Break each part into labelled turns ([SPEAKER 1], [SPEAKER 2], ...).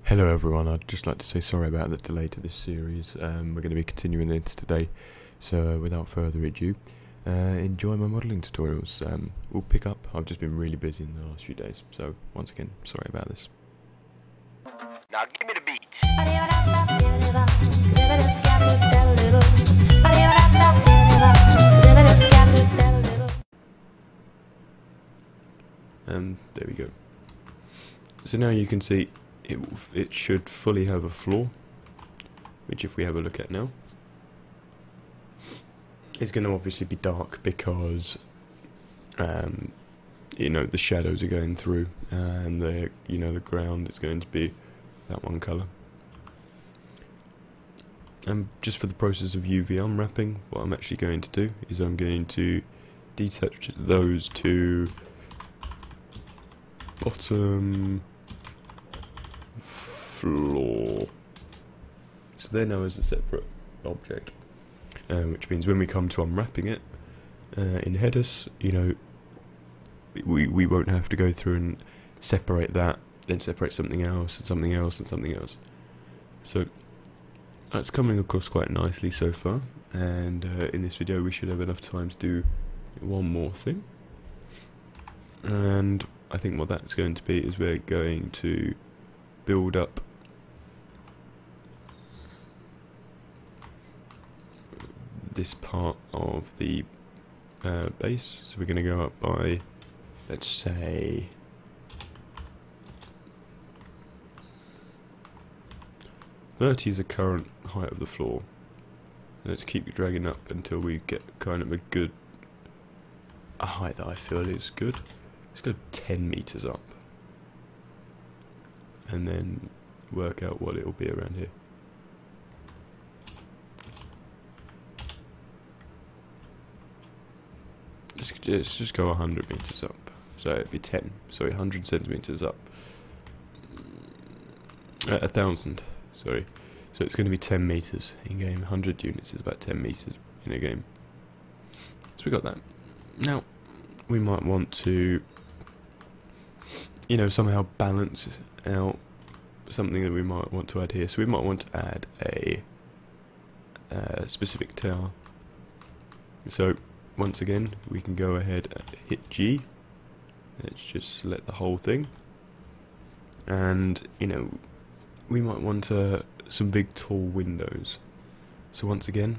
[SPEAKER 1] Hello everyone, I'd just like to say sorry about the delay to this series. We're going to be continuing this today, so without further ado, enjoy my modelling tutorials. We'll pick up. I've just been really busy in the last few days, so once again, sorry about this.
[SPEAKER 2] Now give me the beat.
[SPEAKER 1] There we go. So now you can see it should fully have a floor, which if we have a look at now, it's going to obviously be dark because the shadows are going through, and the ground is going to be that one colour. And just for the process of UV unwrapping, what I'm actually going to do is I'm going to detach those to bottom floor, so they're now as a separate object, which means when we come to unwrapping it in headers, we won't have to go through and separate that, then separate something else and something else and something else. So that's coming across quite nicely so far, and in this video we should have enough time to do one more thing. And I think what that's going to be is we're going to build up this part of the base. So we're going to go up by, let's say, 30 is the current height of the floor. Let's keep dragging up until we get kind of a height that I feel is good. Let's go 10 meters up, and then work out what it'll be around here. Let's just go 100 meters up. So it'd be 100 centimeters up. 1,000, sorry. So it's going to be 10 meters in game. 100 units is about 10 meters in a game. So we got that. Now we might want to, somehow balance out something that we might want to add here. So we might want to add a specific tower. So once again, we can go ahead and hit G. Let's just select the whole thing, and we might want some big tall windows. So once again,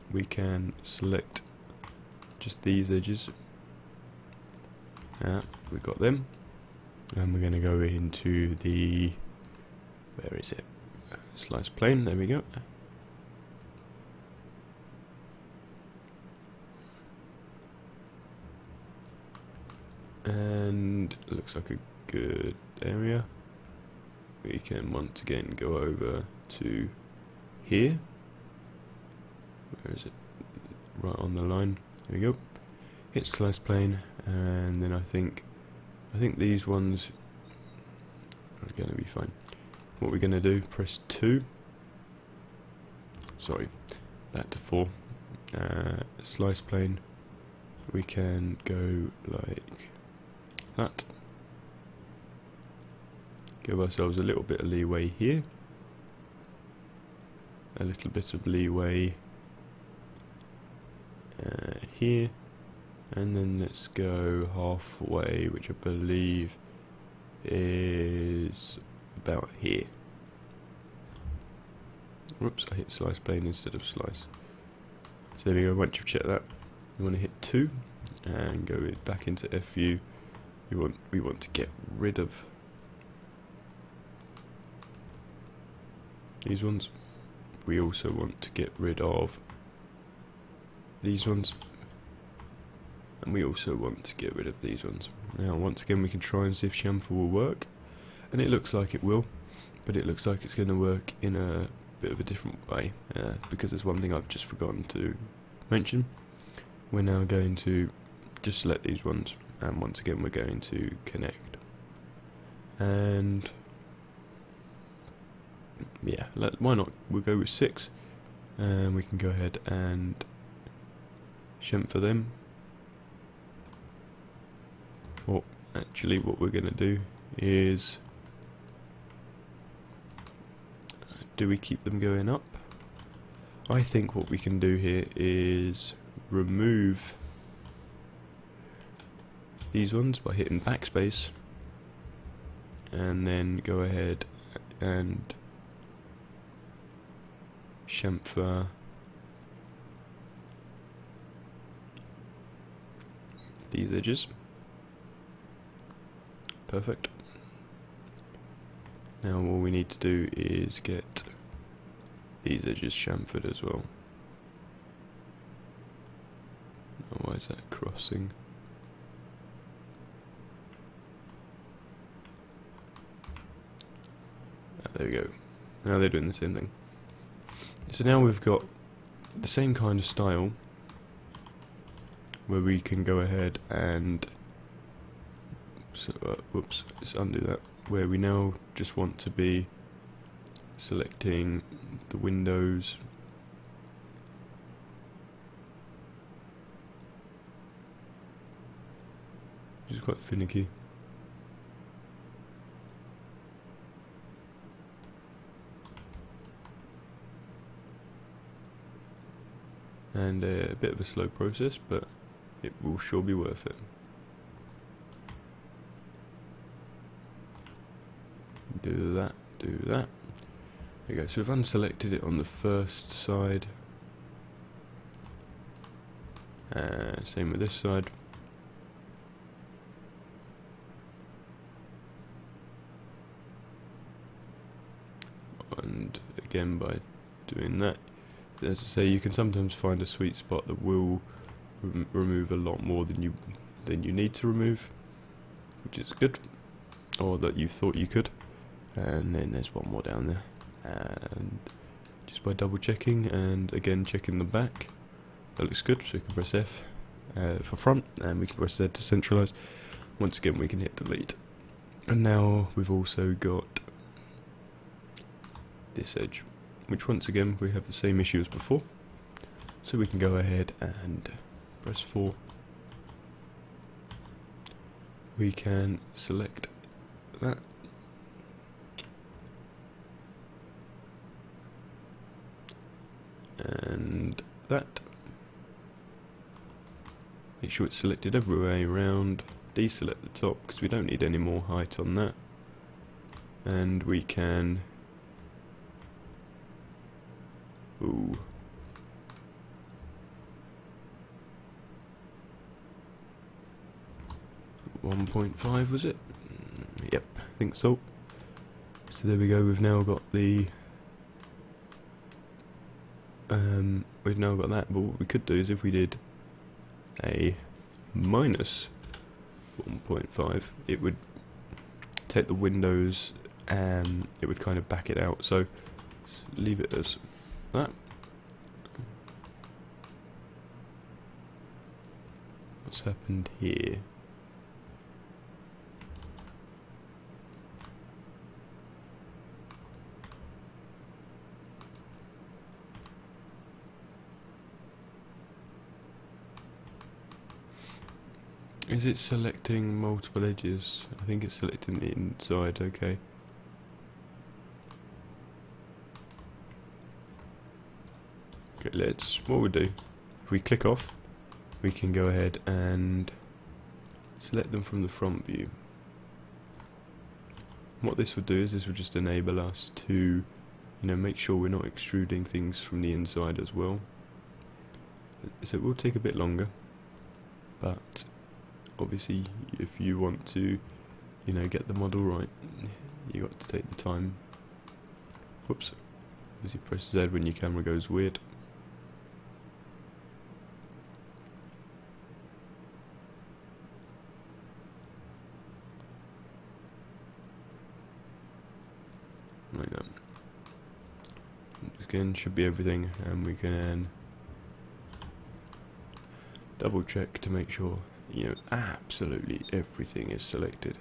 [SPEAKER 1] we can select just these edges. We've got them, and we're going to go into the, where is it? Slice plane. There we go. And it looks like a good area. We can once again go over to here. Where is it? Right on the line. There we go. Hit slice plane, and then I think these ones are going to be fine. What we're going to do, press 2. Sorry, back to 4. Slice plane. We can go like that. Give ourselves a little bit of leeway here. A little bit of leeway here. And then let's go halfway, which I believe is about here. Whoops, I hit slice plane instead of slice. So there we go. Once you've checked that, you want to hit 2 and go back into F view. We want to get rid of these ones. We also want to get rid of these ones. And we also want to get rid of these ones. Now once again we can try and see if chamfer will work, and it looks like it will, but it looks like it's going to work in a bit of a different way, because there's one thing I've just forgotten to mention. We're now going to just select these ones, and once again we're going to connect, and yeah, why not, we'll go with 6, and we can go ahead and chamfer them. Or actually what we're going to do is do we keep them going up? I think what we can do here is remove these ones by hitting backspace, and then go ahead and chamfer these edges. Perfect. Now all we need to do is get these edges chamfered as well. Oh, why is that crossing? There we go. Now they're doing the same thing. So now we've got the same kind of style where we can go ahead and whoops, let's undo that. Where we now just want to be selecting the windows, which is quite finicky. And a bit of a slow process, but it will sure be worth it. Do that, do that. There you go, so we've unselected it on the first side. Same with this side. And again, by doing that, as I say, you can sometimes find a sweet spot that will remove a lot more than you need to remove, which is good, or that you thought you could. And then there's one more down there, and just by double checking and again checking the back, that looks good. So we can press F for front, and we can press Z to centralize. Once again we can hit delete, and now we've also got this edge, which once again we have the same issue as before. So we can go ahead and press 4. We can select that, and that. Make sure it's selected every way around. Deselect the top because we don't need any more height on that. And we can 1.5 was it? Yep, I think so. So there we go, we've now got the we've now got that, but what we could do is if we did a minus 1.5, it would take the windows and it would kind of back it out. So leave it as that. What's happened here? Is it selecting multiple edges? I think it's selecting the inside, okay. Okay, what we'll do, if we click off, we can go ahead and select them from the front view. What this would do is this would just enable us to, make sure we're not extruding things from the inside as well. So it will take a bit longer, but obviously if you want to, get the model right, you got to take the time. Whoops. Obviously press Z when your camera goes weird. Like that. Again, should be everything, and we can double check to make sure absolutely everything is selected.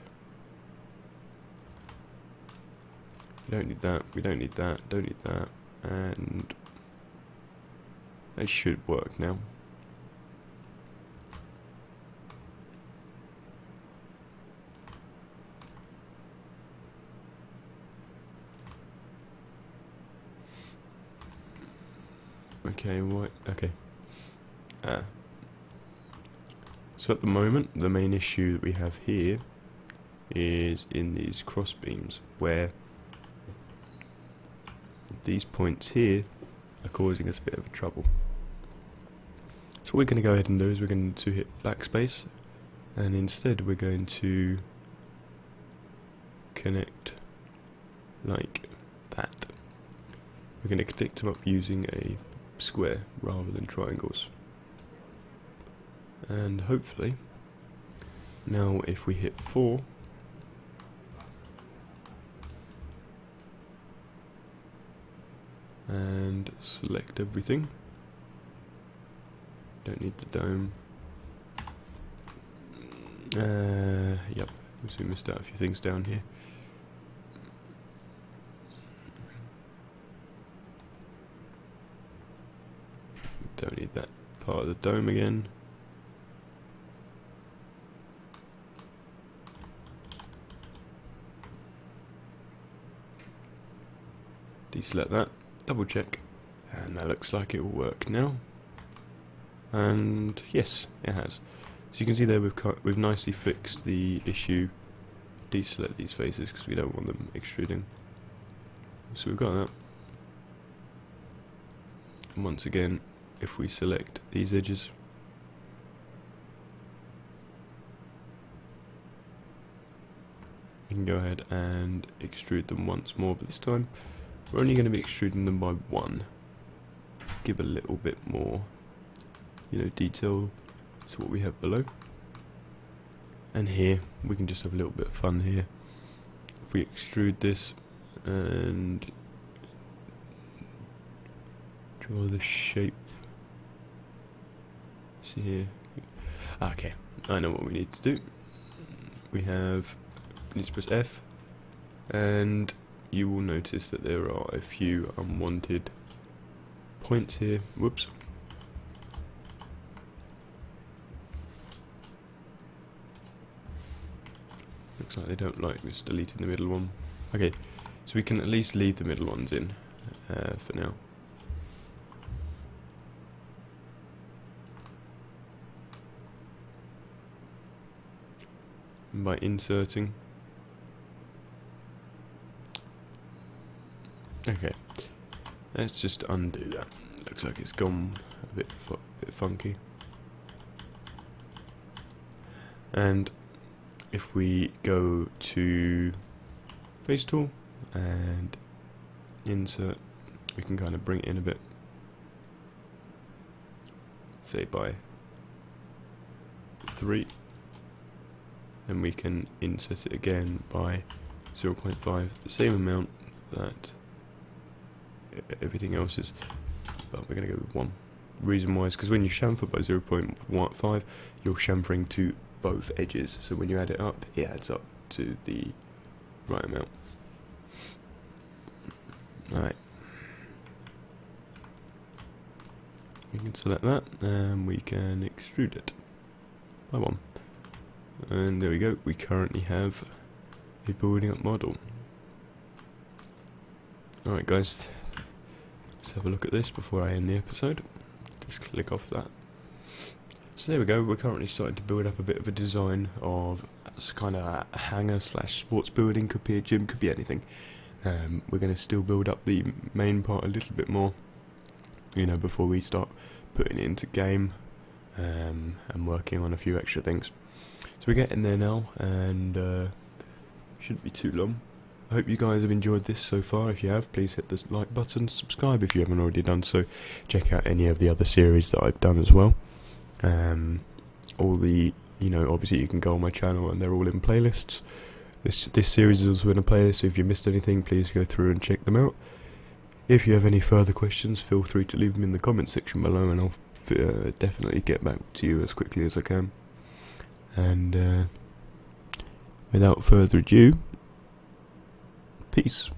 [SPEAKER 1] We don't need that, we don't need that, don't need that, and they should work now. Okay, what? Okay. So at the moment, the main issue that we have here is in these cross beams, where these points here are causing us a bit of trouble. So what we're going to go ahead and do is we're going to hit backspace, and instead we're going to connect like that. We're going to connect them up using a square rather than triangles. And hopefully, now if we hit 4, and select everything, don't need the dome. Yep, we missed out a few things down here. Don't need that part of the dome again. Deselect that, double check, and that looks like it will work now. And yes, it has. So you can see there we've nicely fixed the issue. Deselect these faces because we don't want them extruding. So we've got that. And once again, if we select these edges, we can go ahead and extrude them once more, but this time we're only going to be extruding them by 1. Give a little bit more, detail to what we have below. And here we can just have a little bit of fun here. If we extrude this and draw the shape, see here. Okay, I know what we need to do. We need to press F, and you will notice that there are a few unwanted points here. Whoops. Looks like they don't like this deleting the middle one. Okay, so we can at least leave the middle ones in for now. And by inserting. Okay, let's just undo that. Looks like it's gone a bit funky. And if we go to face tool and insert, we can kind of bring it in a bit. Say by 3. Then we can insert it again by 0.5, the same amount that everything else is, but we're going to go with 1. Reason why is because when you chamfer by 0.15, you're chamfering to both edges, so when you add it up, it adds up to the right amount. Alright, we can select that and we can extrude it by 1, and there we go. We currently have a building up model. Alright guys, let's have a look at this before I end the episode. Just click off that. So there we go, we're currently starting to build up a bit of a design of kind of a hangar / sports building. Could be a gym, could be anything. We're going to still build up the main part a little bit more, before we start putting it into game and working on a few extra things. So we're getting there now, and shouldn't be too long. I hope you guys have enjoyed this so far. If you have, please hit the like button, subscribe if you haven't already done so. Check out any of the other series that I've done as well. All the, obviously you can go on my channel and they're all in playlists. This series is also in a playlist, so if you missed anything, please go through and check them out. If you have any further questions, feel free to leave them in the comment section below, and I'll definitely get back to you as quickly as I can. And without further ado, peace.